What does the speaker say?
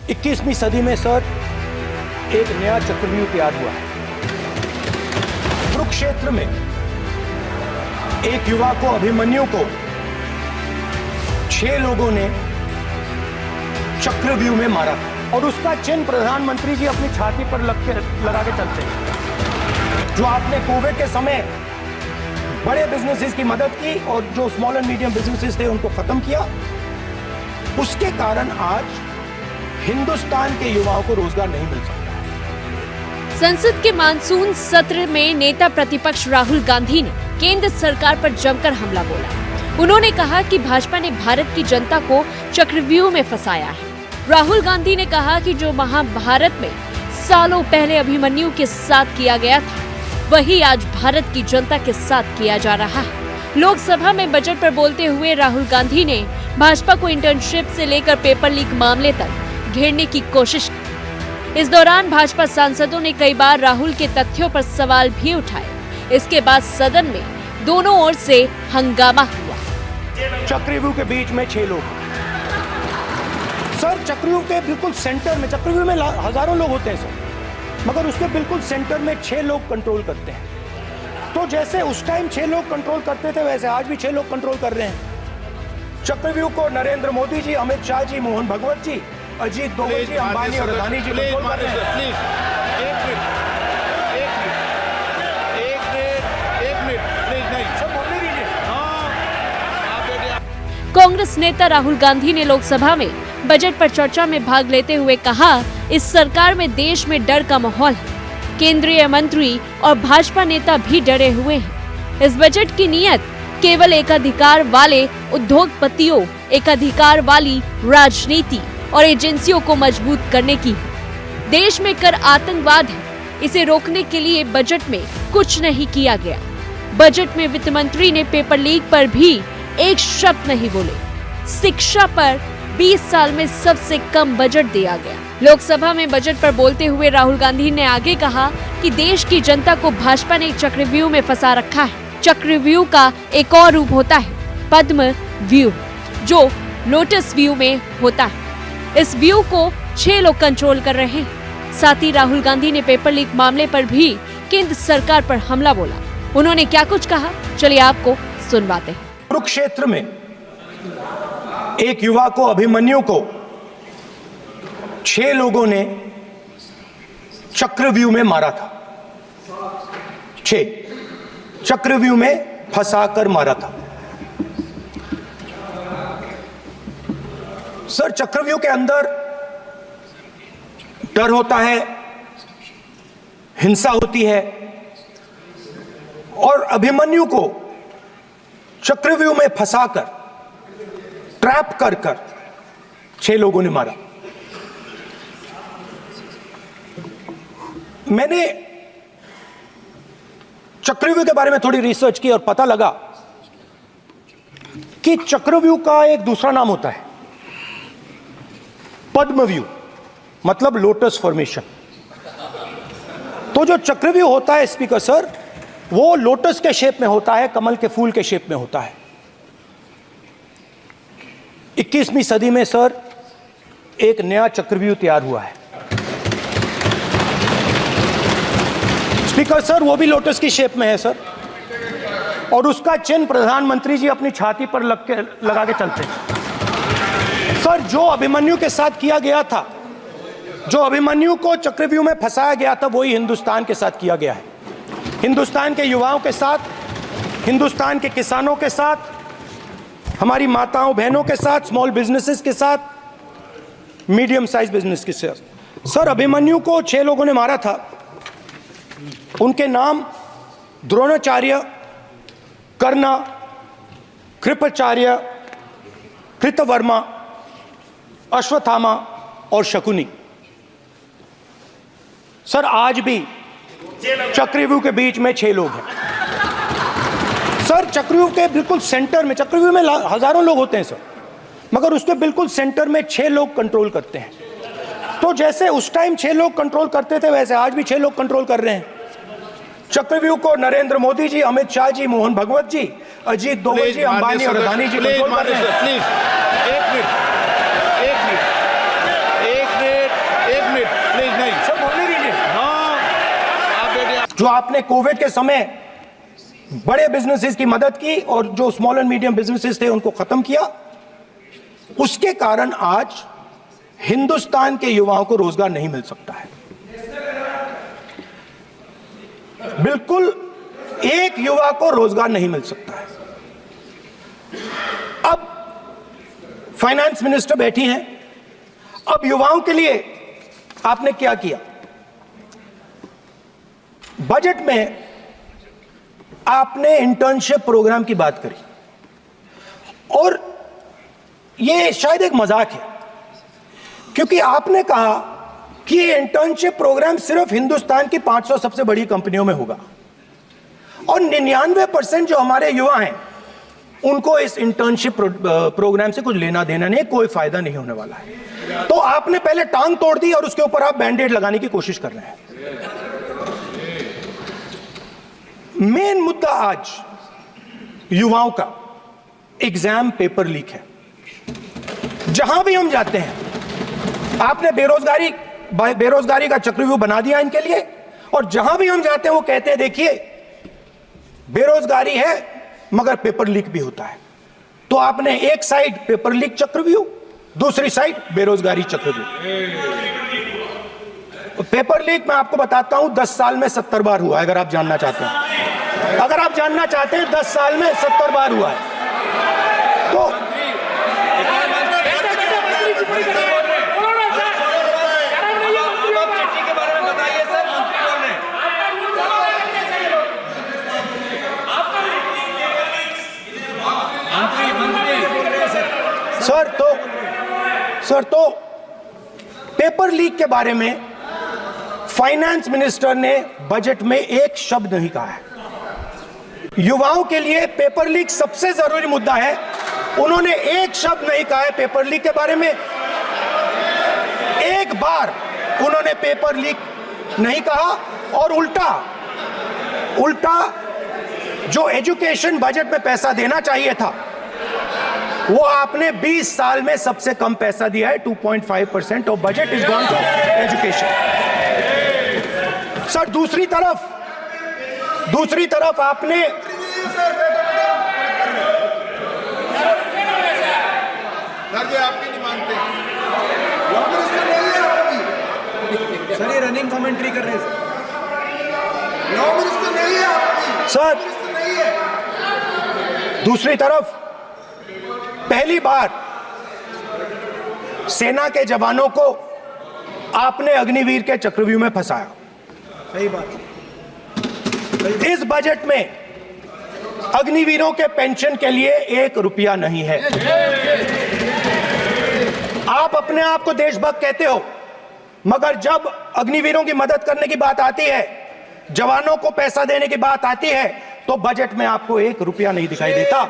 21वीं सदी में सर एक नया चक्रव्यूह तैयार हुआ है। कुरुक्षेत्र में एक युवा को, अभिमन्यु को 6 लोगों ने चक्रव्यूह में मारा और उसका चिन्ह प्रधानमंत्री जी अपनी छाती पर लगा के चलते हैं। जो आपने कोविड के समय बड़े बिजनेसेस की मदद की और जो स्मॉल एंड मीडियम बिजनेसेस थे उनको खत्म किया, उसके कारण आज हिंदुस्तान के युवाओं को रोजगार नहीं मिल सकता। संसद के मानसून सत्र में नेता प्रतिपक्ष राहुल गांधी ने केंद्र सरकार पर जमकर हमला बोला। उन्होंने कहा कि भाजपा ने भारत की जनता को चक्रव्यूह में फंसाया है। राहुल गांधी ने कहा कि जो महाभारत में सालों पहले अभिमन्यु के साथ किया गया था, वही आज भारत की जनता के साथ किया जा रहा है। लोकसभा में बजट पर बोलते हुए राहुल गांधी ने भाजपा को इंटर्नशिप से लेकर पेपर लीक मामले तक घेरने की कोशिश की। इस दौरान भाजपा सांसदों ने कई बार राहुल के तथ्यों पर सवाल भी उठाए। इसके बाद सदन में दोनों ओर से हंगामा हुआ। चक्रव्यूह के बीच में 6 लोग सर, चक्रव्यूह के बिल्कुल सेंटर में, चक्रव्यूह में हजारों लोग होते हैं सर, मगर उसके बिल्कुल सेंटर में 6 लोग कंट्रोल करते हैं। तो जैसे उस टाइम 6 लोग कंट्रोल करते थे, वैसे आज भी 6 लोग कंट्रोल कर रहे हैं। चक्रव्यूह को नरेंद्र मोदी जी, अमित शाह जी, मोहन भगवत जी, अजीत दोवल जी, अंबानी और अदानी जी कंट्रोल कर रहे हैं। कांग्रेस नेता राहुल गांधी ने लोकसभा में बजट पर चर्चा में भाग लेते हुए कहा, इस सरकार में देश में डर का माहौल है। केंद्रीय मंत्री और भाजपा नेता भी डरे हुए हैं। इस बजट की नीयत केवल एकाधिकार वाले उद्योगपतियों, एकाधिकार वाली राजनीति और एजेंसियों को मजबूत करने की है। देश में कर आतंकवाद है, इसे रोकने के लिए बजट में कुछ नहीं किया गया। बजट में वित्त मंत्री ने पेपर लीक पर भी एक शब्द नहीं बोले। शिक्षा पर 20 साल में सबसे कम बजट दिया गया। लोकसभा में बजट पर बोलते हुए राहुल गांधी ने आगे कहा कि देश की जनता को भाजपा ने चक्रव्यूह में फंसा रखा है। चक्रव्यूह का एक और रूप होता है पद्म व्यूह, जो लोटस व्यू में होता है। इस व्यू को 6 लोग कंट्रोल कर रहे हैं। साथ ही राहुल गांधी ने पेपर लीक मामले पर भी केंद्र सरकार पर हमला बोला। उन्होंने क्या कुछ कहा, चलिए आपको सुनवाते हैं। कुरुक्षेत्र में एक युवा को, अभिमन्यु को 6 लोगों ने चक्रव्यूह में मारा था। 6 चक्रव्यूह में फंसाकर मारा था। सर, चक्रव्यूह के अंदर डर होता है, हिंसा होती है, और अभिमन्यु को चक्रव्यूह में फंसाकर, ट्रैप कर 6 लोगों ने मारा। मैंने चक्रव्यूह के बारे में थोड़ी रिसर्च की और पता लगा कि चक्रव्यूह का एक दूसरा नाम होता है पद्मव्यूह, मतलब लोटस फॉर्मेशन। तो जो चक्रव्यूह होता है स्पीकर सर, वो लोटस के शेप में होता है, कमल के फूल के शेप में होता है। 21वीं सदी में सर एक नया चक्रव्यूह तैयार हुआ है स्पीकर सर, वो भी लोटस की शेप में है सर, और उसका चिन्ह प्रधानमंत्री जी अपनी छाती पर लगा के चलते हैं। सर, जो अभिमन्यु के साथ किया गया था, जो अभिमन्यु को चक्रव्यूह में फंसाया गया था, वही हिंदुस्तान के साथ किया गया है। हिंदुस्तान के युवाओं के साथ, हिंदुस्तान के किसानों के साथ, हमारी माताओं बहनों के साथ, स्मॉल बिजनेसेस के साथ, मीडियम साइज बिजनेस के साथ। सर, अभिमन्यु को 6 लोगों ने मारा था। उनके नाम द्रोणाचार्य, कर्ण, कृपाचार्य, कृतवर्मा, अश्वत्थामा और शकुनी। सर, आज भी चक्रव्यूह के बीच में 6 लोग हैं। सर, चक्रव्यूह के बिल्कुल सेंटर में, चक्रव्यूह में हजारों लोग होते हैं सर, मगर उसके बिल्कुल सेंटर में 6 लोग कंट्रोल करते हैं। तो जैसे उस टाइम 6 लोग कंट्रोल करते थे, वैसे आज भी 6 लोग कंट्रोल कर रहे हैं। चक्रव्यूह को नरेंद्र मोदी जी, अमित शाह जी, मोहन भगवत जी, अजीत दोवल जी, अंबानी और अदानी जी कंट्रोल कर रहे हैं। एक मिनट जो आपने कोविड के समय बड़े बिजनेसेस की मदद की और जो स्मॉल एंड मीडियम बिजनेसेस थे उनको खत्म किया, उसके कारण आज हिंदुस्तान के युवाओं को रोजगार नहीं मिल सकता है। बिल्कुल एक युवा को रोजगार नहीं मिल सकता है। अब फाइनेंस मिनिस्टर बैठी हैं, अब युवाओं के लिए आपने क्या किया? बजट में आपने इंटर्नशिप प्रोग्राम की बात करी और यह शायद एक मजाक है, क्योंकि आपने कहा कि ये इंटर्नशिप प्रोग्राम सिर्फ हिंदुस्तान की 500 सबसे बड़ी कंपनियों में होगा और 99% जो हमारे युवा हैं उनको इस इंटर्नशिप प्रोग्राम से कुछ लेना देना नहीं, कोई फायदा नहीं होने वाला है। तो आपने पहले टांग तोड़ दी और उसके ऊपर आप बैंडेड लगाने की कोशिश कर रहे हैं। मेन मुद्दा आज युवाओं का एग्जाम पेपर लीक है। जहां भी हम जाते हैं आपने बेरोजगारी का चक्रव्यूह बना दिया इनके लिए, और जहां भी हम जाते हैं वो कहते हैं देखिए बेरोजगारी है मगर पेपर लीक भी होता है। तो आपने एक साइड पेपर लीक चक्रव्यूह, दूसरी साइड बेरोजगारी चक्रव्यूह। पेपर लीक मैं आपको बताता हूं 10 साल में 70 बार हुआ है। अगर आप जानना चाहते हैं, 10 साल में 70 बार हुआ है। तो सर तो पेपर लीक के बारे में फाइनेंस मिनिस्टर ने बजट में एक शब्द नहीं कहा है। युवाओं के लिए पेपर लीक सबसे जरूरी मुद्दा है, उन्होंने एक शब्द नहीं कहा है पेपर लीक के बारे में। एक बार उन्होंने पेपर लीक नहीं कहा और उल्टा जो एजुकेशन बजट में पैसा देना चाहिए था वो आपने 20 साल में सबसे कम पैसा दिया है। 2.5% of budget is gone to education. Sir दूसरी तरफ आपने आपकी नहीं मानते सर, ये रनिंग कमेंट्री कर रहे हैं लॉ मिनिस्टर नहीं है आपकी। सर दूसरी तरफ पहली बार सेना के जवानों को आपने अग्निवीर के चक्रव्यूह में फंसाया। सही बात। इस बजट में अग्निवीरों के पेंशन के लिए 1 रुपया नहीं है। आप अपने आप को देशभक्त कहते हो, मगर जब अग्निवीरों की मदद करने की बात आती है, जवानों को पैसा देने की बात आती है, तो बजट में आपको 1 रुपया नहीं दिखाई देता।